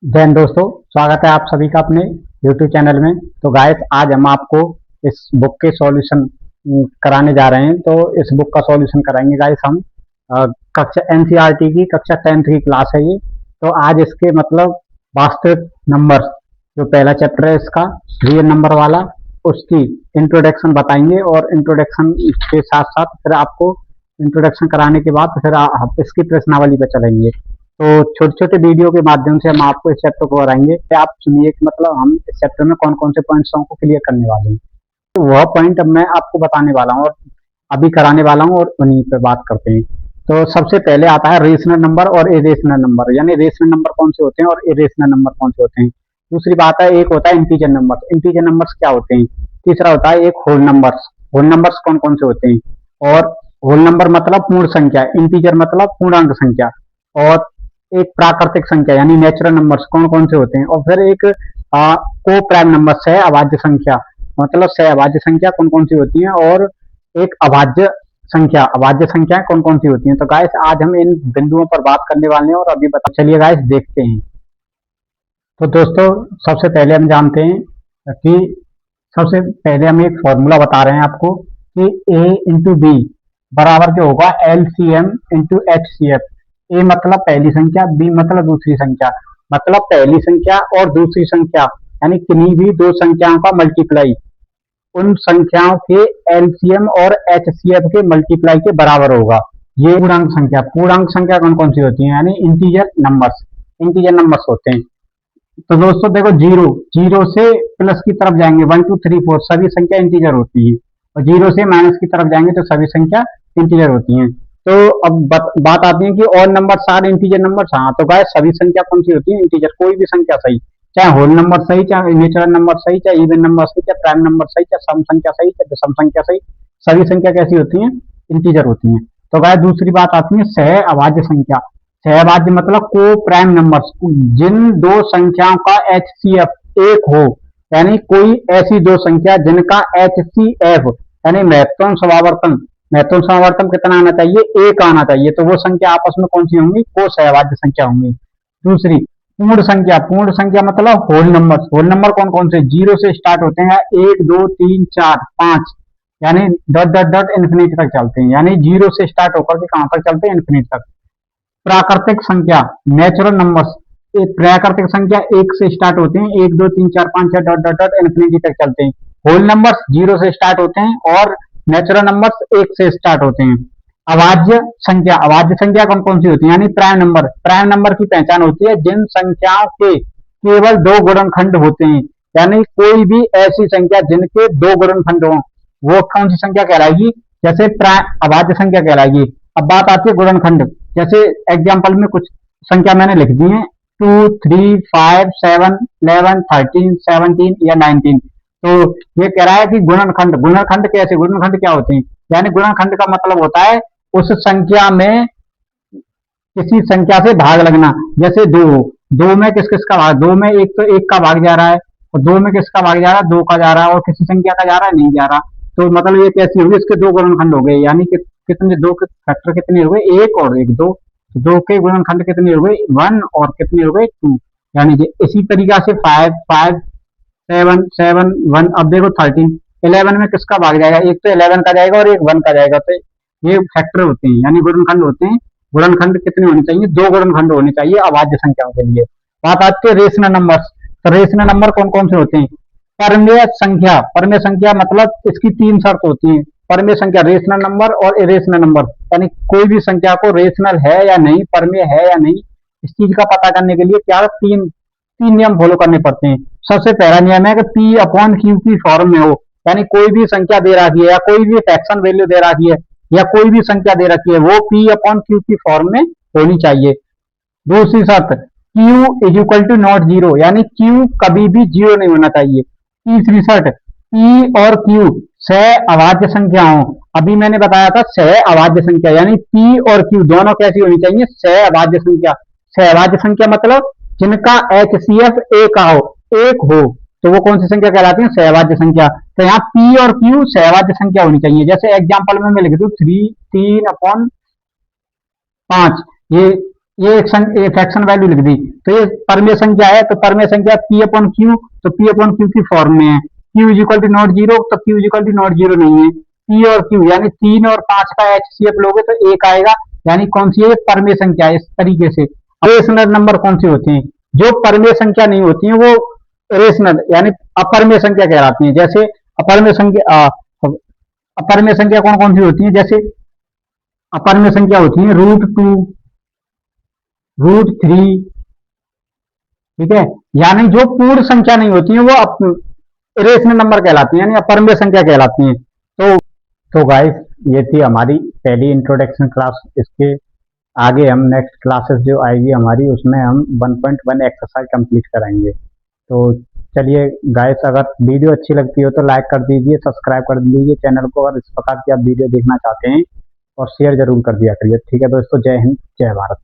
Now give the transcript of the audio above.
जय हिंद दोस्तों, स्वागत है आप सभी का अपने YouTube चैनल में। तो गाइस, आज हम आपको इस बुक के सॉल्यूशन कराने जा रहे हैं। तो इस बुक का सॉल्यूशन कराएंगे गाइस हम। कक्षा एनसीईआरटी की कक्षा 10th की क्लास है ये। तो आज इसके मतलब वास्तविक नंबर, जो पहला चैप्टर है इसका रियल नंबर वाला, उसकी इंट्रोडक्शन बताएंगे। और इंट्रोडक्शन के साथ साथ फिर आपको इंट्रोडक्शन कराने के बाद फिर आप इसकी प्रश्नावली पर चलेंगे। तो छोटे छोटे वीडियो के माध्यम से हम आपको इस चैप्टर को कराएंगे कि आप सुनिए कि मतलब हम इस चैप्टर में कौन कौन से पॉइंट्स को क्लियर करने वाले हैं। तो वह पॉइंट अब मैं आपको बताने वाला हूँ और अभी कराने वाला हूँ, और उन्हीं पे बात करते हैं। तो सबसे पहले आता है रेशनल नंबर और इरेशनल नंबर, यानी रेशनल नंबर कौन से होते हैं और इरेशनल नंबर कौन से होते हैं। दूसरी बात है, एक होता है इंटीजर नंबर्स। इंटीजर नंबर्स क्या होते हैं। तीसरा होता है एक होल नंबर्स। होल नंबर्स कौन कौन से होते हैं। और होल नंबर मतलब पूर्ण संख्या, इंटीजर मतलब पूर्णांक संख्या। और एक प्राकृतिक संख्या यानी नेचुरल नंबर्स कौन कौन से होते हैं। और फिर एक को प्राइम नंबर, सह अभाज्य संख्या, मतलब सह अभाज्य संख्या कौन कौन सी होती है। और एक अभाज्य संख्या, अभाज्य संख्याएं कौन कौन सी होती हैं। तो गाइस, आज हम इन बिंदुओं पर बात करने वाले हैं और अभी बता चलिए गाइस देखते हैं। तो दोस्तों, सबसे पहले हम जानते हैं कि सबसे पहले हम एक फॉर्मूला बता रहे हैं आपको कि ए इंटू बी बराबर जो होगा एलसीएम इंटू एचसीएफ। ए मतलब पहली संख्या, बी मतलब दूसरी संख्या। मतलब पहली संख्या और दूसरी संख्या यानी किन्हीं भी दो संख्याओं का मल्टीप्लाई उन संख्याओं के एलसीएम और एचसीएफ के मल्टीप्लाई के बराबर होगा। ये पूर्णांक संख्या, पूर्णांक संख्या कौन कौन सी होती है, यानी इंटीजर नंबर्स। इंटीजर नंबर्स होते हैं। तो दोस्तों देखो, जीरो जीरो से प्लस की तरफ जाएंगे, 1 2 3 4 सभी संख्या इंटीजर होती है। और जीरो से माइनस की तरफ जाएंगे तो सभी संख्या इंटीजर होती हैं। तो अब बात आती है कि all numbers are integer numbers. हाँ, तो गाइस सभी संख्या कौन सी होती है, इंटीजर। कोई भी संख्या सही, चाहे होल नंबर सही, चाहे नेचुरल नंबर सही, चाहे इवन नंबर सही, चाहे प्राइम नंबर सही, चाहे सम संख्या सही, चाहे विषम संख्या सही, सभी संख्या कैसी होती है, इंटीजर होती है। तो गाइस दूसरी बात आती है सह अभाज्य संख्या। सहभाज्य मतलब को प्राइम नंबर्स, जिन दो संख्याओं का एचसीएफ एक हो, यानी कोई ऐसी दो संख्या जिनका एचसीएफ यानी महत्तम समावर्तन, महत्तम समावर्तन कितना आना चाहिए, एक आना चाहिए। तो वो संख्या आपस में कौन सी होंगी, को सहभाज्य संख्या होंगी। दूसरी पूर्ण संख्या, पूर्ण संख्या मतलब होल नंबर। होल नंबर कौन कौन से, जीरो से स्टार्ट होते हैं, 1 2 3 4 5, यानी डॉट डॉट डॉट इन्फिनिटी तक चलते हैं, यानी जीरो से स्टार्ट होकर के कहां तक चलते हैं, इन्फिनिटी तक। प्राकृतिक संख्या नेचुरल नंबर्स, प्राकृतिक संख्या एक से स्टार्ट होते हैं, 1 2 3 4 5 6 डॉट डॉट डॉट इन्फिनिटी तक चलते हैं। होल नंबर्स जीरो से स्टार्ट होते हैं और नेचुरल नंबर्स एक से स्टार्ट होते हैं। अभाज्य संख्या, अभाज्य संख्या कौन कौन सी होती है, यानी प्राइम नंबर। प्राइम नंबर की पहचान होती है जिन संख्याओं के केवल दो गुणनखंड होते हैं, यानी कोई भी ऐसी संख्या जिनके दो गुणनखंड हो, वो कौन सी संख्या कहलाएगी, जैसे अभाज्य संख्या कहलाएगी। अब बात आती है गुणनखंड। जैसे एग्जाम्पल में कुछ संख्या मैंने लिख दी है, 2 3 5 7 11 13 17 या 19। तो ये कह रहा है कि गुणनखंड, गुणनखंड कैसे, गुणनखंड क्या होते हैं, यानी गुणनखंड का मतलब होता है उस संख्या में किसी संख्या से भाग लगना। जैसे दो, दो में किस किस का भाग, दो में एक तो एक का भाग जा रहा है, और दो में किसका भाग जा रहा है, दो का जा रहा है, और किसी संख्या का जा रहा है, नहीं जा रहा। तो मतलब ये कैसी होगी, इसके दो गुणनखंड हो गए, यानी कि कितने, दो के फैक्टर कितने हो गए, एक और एक, दो। दो के गुणनखंड कितने हो गए, 1, और कितने हो गए, 2। यानी कि इसी तरीका से 5 5 7 7 1। अब देखो 13 11 में किसका भाग जाएगा, एक तो 11 का जाएगा और एक 1 का जाएगा। तो ये फैक्टर होते हैं, यानी गुणनखंड होते हैं। गुणनखंड कितने होने चाहिए, दो गुणनखंड होने चाहिए अभाज्य संख्याओं के लिए। बात आती है रेशनल नंबर। तो रेशनल नंबर कौन कौन से होते हैं, परमेय संख्या। परमेय संख्या मतलब इसकी तीन शर्त होती है। परमेय संख्या, रेशनल नंबर और इरेशनल नंबर, यानी कोई भी संख्या को रेशनल है या नहीं, परमेय है या नहीं, इस चीज का पता करने के लिए क्या तीन तीन नियम फॉलो करने पड़ते हैं। सबसे पहला नियम है कि पी अपॉन क्यू की फॉर्म में हो, यानी कोई भी संख्या दे रखी है या कोई भी फ्रैक्शन वैल्यू दे रखी है या कोई भी संख्या दे रखी है, वो पी अपॉन क्यू की फॉर्म में होनी चाहिए। दूसरी शर्त, q is equal to not zero, यानी क्यू कभी भी जीरो नहीं होना चाहिए। तीसरी शर्त, पी और क्यू सह अभाज्य संख्या हो। अभी मैंने बताया था सह अभाज्य संख्या, यानी पी और क्यू दोनों कैसी होनी चाहिए, सह अभाज्य संख्या। सह अभाज्य संख्या मतलब जिनका एचसीएफ एक हो, तो वो कौन सी संख्या कहलाती है, सहभाज्य संख्या। तो यहाँ पी और क्यू सहभाज्य संख्या होनी चाहिए। जैसे एग्जांपल में मैं लिख दूं 3 3/5, ये एक फ्रैक्शन वैल्यू लिख दी, तो ये परमेय संख्या है, तो परमेय संख्या पी अपॉन क्यू, तो पी अपॉन क्यू की फॉर्म में है। Q is equal to not zero, तो q is equal to not zero नहीं है। पी और क्यू यानी 3 और 5 का एचसीएफ लोगे तो 1 आएगा, यानी कौन सी है, परमेय संख्या है। इस तरीके से रेशनल नंबर कौन सी होती हैं, जो परमेय संख्या नहीं होती है वो रेशनल यानी अपरमेय संख्या कहलाती है। जैसे अपरमेय संख्या कौन कौन सी होती है, जैसे अपरमेय संख्या होती है √2, √3, ठीक है, यानी जो पूर्ण संख्या नहीं होती है वो रेशनल नंबर कहलाती है, यानी अपरमेय संख्या कहलाती है। तो गाइस ये थी हमारी पहली इंट्रोडक्शन क्लास। इसके आगे हम नेक्स्ट क्लासेस जो आएगी हमारी, उसमें हम 1.1 एक्सरसाइज कंप्लीट कराएंगे। तो चलिए गाइस, अगर वीडियो अच्छी लगती हो तो लाइक कर दीजिए, सब्सक्राइब कर दीजिए चैनल को, अगर इस प्रकार की आप वीडियो देखना चाहते हैं, और शेयर जरूर कर दिया करिए। ठीक है दोस्तों, जय हिंद, जय भारत।